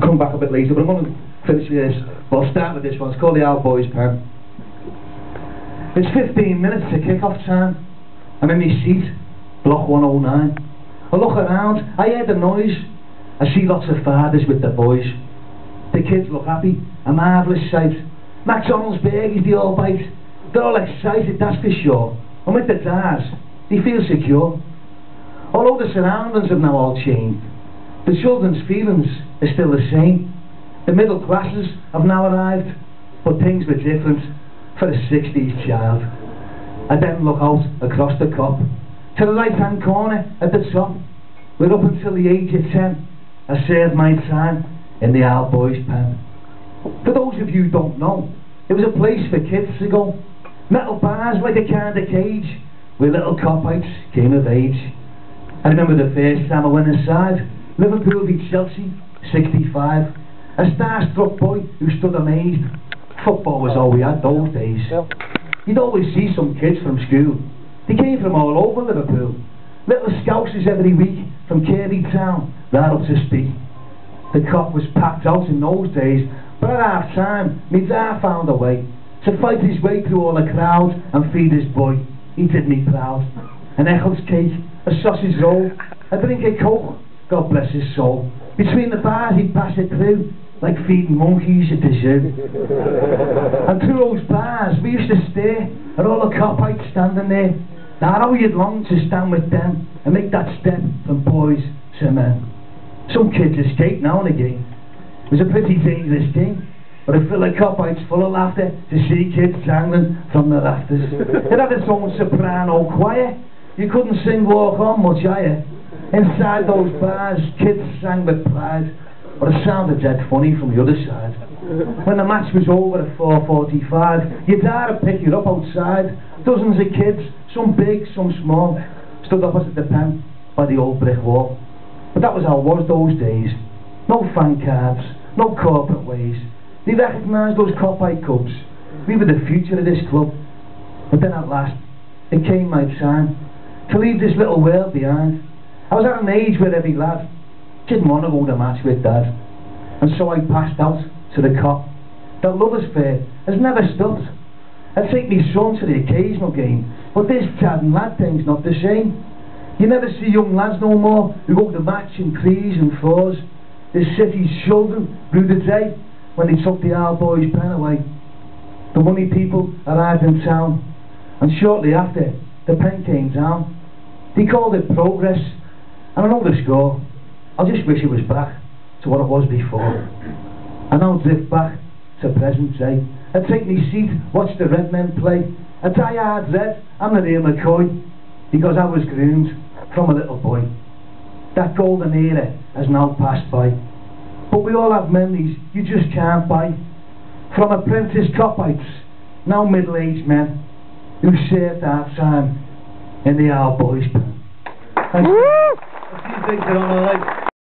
Come back a bit later, but I'm going to finish with this. Well, I'll start with this one. It's called the Old Boys Pen. It's 15 minutes to kick-off time. I'm in my seat, block 109. I look around, I hear the noise. I see lots of fathers with their boys. The kids look happy, a marvellous sight. McDonald's burgers, they all bite. They're all excited, that's for sure. And with the dads, they feel secure. Although the surroundings have now all changed, the children's feelings are still the same. The middle classes have now arrived, but things were different for a 60s child. I then look out across the cop, to the right-hand corner at the top, where up until the age of 10, I served my time in the Old Boys Pen. For those of you who don't know, it was a place for kids to go. Metal bars like a kind of cage, where little copites came of age. I remember the first time I went inside, Liverpool beat Chelsea, 65. A star-struck boy who stood amazed. Football was all we had those days. You'd always see some kids from school. They came from all over Liverpool. Little scousers every week from Kirkby town, right up to speed. The cop was packed out in those days, but at half time, my dad found a way to fight his way through all the crowd and feed his boy. He did me proud. An Eccles cake, a sausage roll, a drink of coke, God bless his soul. Between the bars he'd pass it through, like feeding monkeys at the zoo. And through those bars we used to stare at all the copites standing there. Now how you'd long to stand with them and make that step from boys to men. Some kids escape now and again. It was a pretty dangerous thing, but I feel like copites full of laughter to see kids jangling from the rafters. It had its own soprano choir. You couldn't sing Walk On much higher. Inside those bars, kids sang with pride, but it sounded dead funny from the other side. When the match was over at 4:45, your dad would pick you up outside. Dozens of kids, some big, some small, stood opposite the pen by the old brick wall. But that was how it was those days. No fan cards, no corporate ways. They recognised those copite cubs. We were the future of this club. But then at last, it came my time to leave this little world behind. I was at an age where every lad didn't want to go to match with dad. And so I passed out to the cop. That lovers fair has never stopped. I'd take me son to the occasional game, but this chat and lad thing's not the same. You never see young lads no more who go to match in 3s and 4s. The city's children grew the day when they took the Old Boys Pen away. The money people arrived in town, and shortly after, the pen came down. They called it progress, and I know the score. I just wish it was back to what it was before. I now drift back to present day. I take me seat, watch the red men play. A die-hard red, I'm the real McCoy, because I was groomed from a little boy. That golden era has now passed by, but we all have memories you just can't buy. From apprentice copites, now middle-aged men, who served our time in the Old Boys Pen. Thanks. A few things that I'm like.